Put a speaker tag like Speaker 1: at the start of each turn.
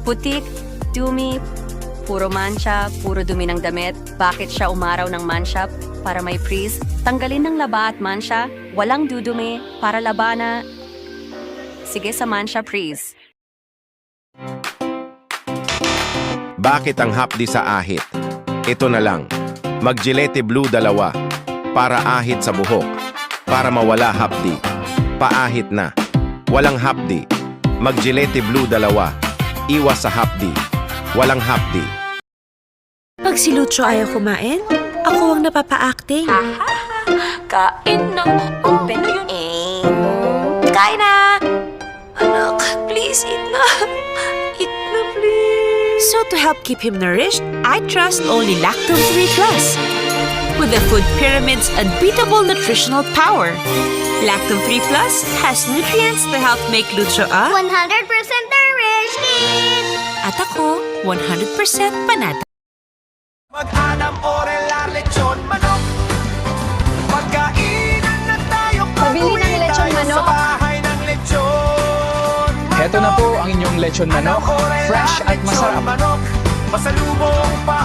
Speaker 1: Putik, dumi, puro mancha, puro dumi ng damit. Bakit siya umaraw ng mancha para may freeze? Tanggalin ng laba at mancha, walang dudumi, para labana. Sige sa mancha freeze.
Speaker 2: Bakit ang hapdi sa ahit? Ito na lang. Mag-Gillette Blue 2 para ahit sa buhok. Para mawala hapdi. Paahit na. Walang hapdi. Mag-Gillette Blue 2. Iwas sa hapdi. Walang hapdi.
Speaker 3: Pag si Lucio ayaw kumain, ako ang napapa-acting.
Speaker 4: Kain ng open
Speaker 3: Kain na! Anak, please eat na. Eat na, please. So to help keep him nourished, I trust only Lactome 3 Plus. With the food pyramid's unbeatable nutritional power. Lactome 3 Plus has nutrients to help make Lucio a
Speaker 4: 100% nourished kid!
Speaker 3: at ako 100% panata.
Speaker 5: Mag-anam orelar lechon manok. Magkainan na tayo.
Speaker 6: Pabili ng lechon manok.
Speaker 5: Sa bahay ng lechon manok.
Speaker 7: Heto na po ang inyong lechon manok, fresh at masarap.
Speaker 5: Manok, masalubong pa